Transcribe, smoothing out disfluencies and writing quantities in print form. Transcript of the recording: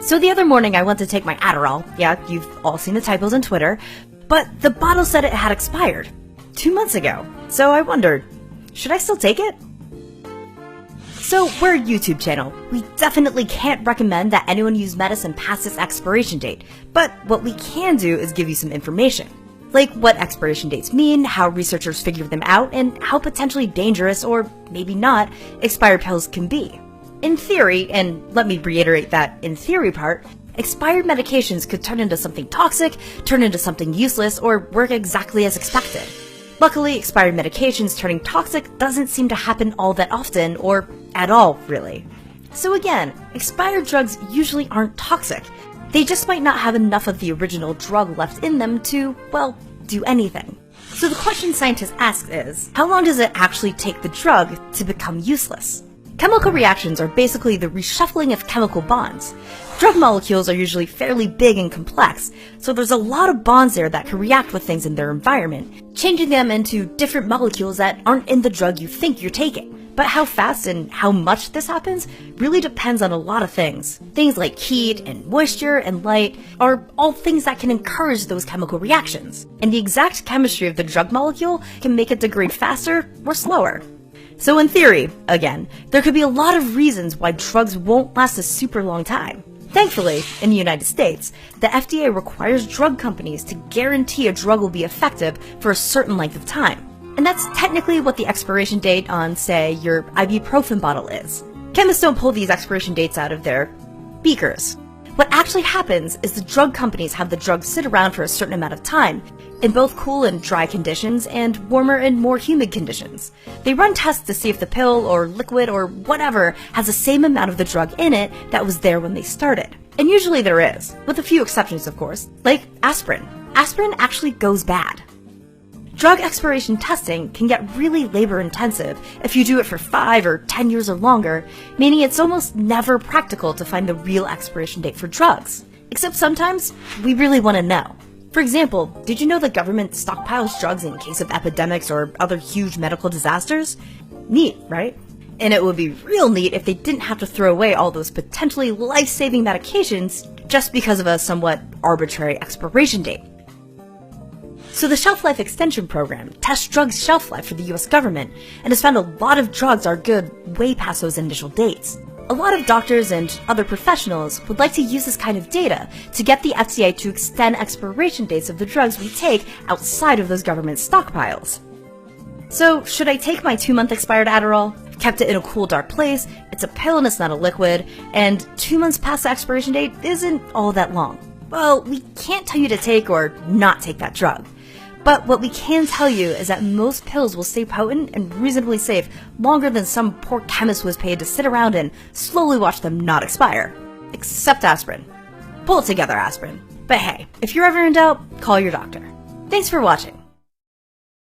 So the other morning I went to take my Adderall. Yeah, you've all seen the typos on Twitter. But the bottle said it had expired 2 months ago. So I wondered, should I still take it? So we're a YouTube channel. We definitely can't recommend that anyone use medicine past its expiration date. But what we can do is give you some information. Like what expiration dates mean, how researchers figure them out, and how potentially dangerous, or maybe not, expired pills can be. In theory, and let me reiterate that in theory part, expired medications could turn into something toxic, turn into something useless, or work exactly as expected. Luckily, expired medications turning toxic doesn't seem to happen all that often, or at all, really. So again, expired drugs usually aren't toxic. They just might not have enough of the original drug left in them to, well, do anything. So the question scientists ask is, how long does it actually take the drug to become useless? Chemical reactions are basically the reshuffling of chemical bonds. Drug molecules are usually fairly big and complex, so there's a lot of bonds there that can react with things in their environment, changing them into different molecules that aren't in the drug you think you're taking. But how fast and how much this happens really depends on a lot of things. Things like heat and moisture and light are all things that can encourage those chemical reactions. And the exact chemistry of the drug molecule can make it degrade faster or slower. So in theory, again, there could be a lot of reasons why drugs won't last a super long time. Thankfully, in the United States, the FDA requires drug companies to guarantee a drug will be effective for a certain length of time. And that's technically what the expiration date on, say, your ibuprofen bottle is. Chemists don't pull these expiration dates out of their beakers. What actually happens is the drug companies have the drug sit around for a certain amount of time, in both cool and dry conditions and warmer and more humid conditions. They run tests to see if the pill or liquid or whatever has the same amount of the drug in it that was there when they started. And usually there is, with a few exceptions of course, like aspirin. Aspirin actually goes bad. Drug expiration testing can get really labor intensive if you do it for 5 or 10 years or longer, meaning it's almost never practical to find the real expiration date for drugs. Except sometimes, we really want to know. For example, did you know the government stockpiles drugs in case of epidemics or other huge medical disasters? Neat, right? And it would be real neat if they didn't have to throw away all those potentially life-saving medications just because of a somewhat arbitrary expiration date. So the Shelf Life Extension Program tests drugs' shelf life for the US government and has found a lot of drugs are good way past those initial dates. A lot of doctors and other professionals would like to use this kind of data to get the FDA to extend expiration dates of the drugs we take outside of those government stockpiles. So should I take my 2-month expired Adderall? I've kept it in a cool dark place, it's a pill and it's not a liquid, and 2 months past the expiration date isn't all that long. Well, we can't tell you to take or not take that drug. But what we can tell you is that most pills will stay potent and reasonably safe longer than some poor chemist was paid to sit around and slowly watch them not expire. Except aspirin. Pull it together, aspirin. But hey, if you're ever in doubt, call your doctor. Thanks for watching.